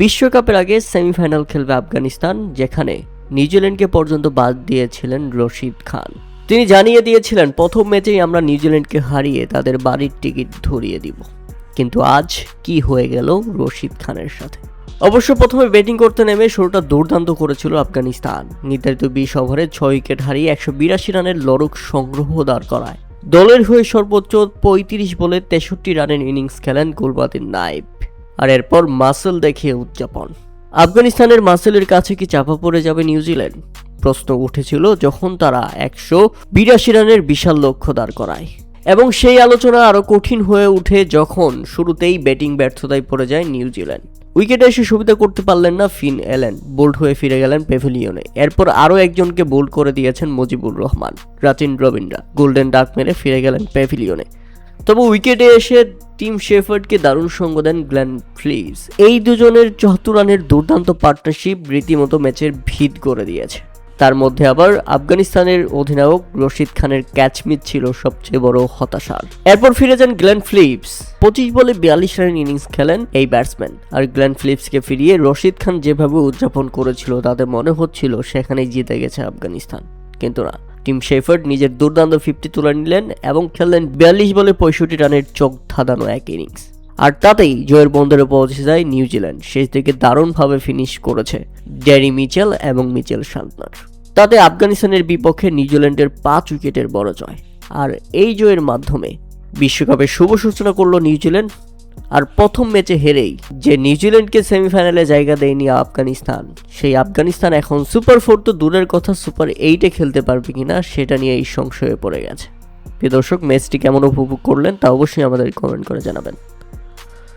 বিশ্বকাপের আগে সেমিফাইনাল খেলবে আফগানিস্তান, যেখানে নিউজিল্যান্ডকে পর্যন্ত বাদ দিয়েছিলেন রশিদ খান। তিনি জানিয়ে দিয়েছিলেন প্রথম ম্যাচেই আমরা নিউজিল্যান্ডকে হারিয়ে তাদের বাড়ির টিকিট ধরিয়ে দিব। কিন্তু আজ কি হয়ে গেল রশিদ খানের সাথে? অবশ্য প্রথমে ব্যাটিং করতে নেমে শুরুটা দুর্দান্ত করেছিল আফগানিস্তান। নির্ধারিত 20 ওভারে 6 উইকেট হারিয়ে 182 রানের লড়ক সংগ্রহ দাঁড় করায়। দলের হয়ে সর্বোচ্চ 35 বলে 63 রানের ইনিংস খেলেন গুলবাদিন নাইব। আর এরপর মাসেল দেখিয়ে উদযাপন। আফগানিস্তানের মাসেলের কাছে কি চাপা পড়ে যাবে নিউজিল্যান্ড? প্রশ্ন উঠেছিল যখন তারা 182 রানের বিশাল লক্ষ্য দাঁড় করায়, এবং সেই আলোচনা আরো কঠিন হয়ে উঠে যখন শুরুতেই ব্যাটিং ব্যর্থতায় পড়ে যায় নিউজিল্যান্ড। উইকেটে এসে সুবিধা করতে পারলেন না ফিন এলেন, বোল্ড হয়ে ফিরে গেলেন প্যাভিলিয়নে। এরপর আরও একজনকে বোল্ড করে দিয়েছেন মুজিবুর রহমান। রাচিন রবিনরা গোল্ডেন ডাক মেরে ফিরে গেলেন প্যাভিলিয়নে। তবে উইকেটে এসে টিম শেফার্ডকে দারুণ সঙ্গ দেন গ্লেন ফিলিপস। এই দুজনের 74 রানের দুর্দান্ত পার্টনারশিপ রীতিমতো ম্যাচের ভিত করে দিয়েছে। তার মধ্যে আবার আফগানিস্তানের অধিনায়ক রশিদ খানের ক্যাচমিস ছিল সবচেয়ে বড় হতাশার। এরপর ফিরে যান গ্লেন ফিলিপস। 25 বলে 42 রানের ইনিংস খেলেন এই ব্যাটসম্যান। আর গ্লেন ফিলিপসকে ফিরিয়ে রশিদ খান যেভাবে উদযাপন করেছিল তাতে মনে হচ্ছিল সেখানেই জিতে গেছে আফগানিস্তান। কিন্তু না, টিম শেফার্ড নিজের দুর্দান্ত 50 তুলে নিলেন এবং খেললেন 42 বলে 65 রানের চোখ ধাঁধানো এক ইনিংস। আর তাতেই জয়ের বন্দরে পৌঁছে যায় নিউজিল্যান্ড। শেষ দিকে দারুণভাবে ফিনিশ করেছে ড্যারি মিচেল এবং মিচেল সান্টনার। তাতে আফগানিস্তানের বিপক্ষে নিউজিল্যান্ডের 5 উইকেটের বড় জয়। আর এই জয়ের মাধ্যমে বিশ্বকাপের শুভ সূচনা করলো নিউজিল্যান্ড। আর প্রথম ম্যাচে হেরেই যে নিউজিল্যান্ডকে সেমিফাইনালে জায়গা দেয়নি আফগানিস্তান, সেই আফগানিস্তান এখন সুপার 4 তো দূরের কথা, সুপার 8-এ খেলতে পারবে কিনা সেটা নিয়ে এই সংশয়ে পড়ে গেছে। প্রিয় দর্শক, ম্যাচটি কেমন উপভোগ করলেন তা অবশ্যই আমাদের কমেন্ট করে জানাবেন।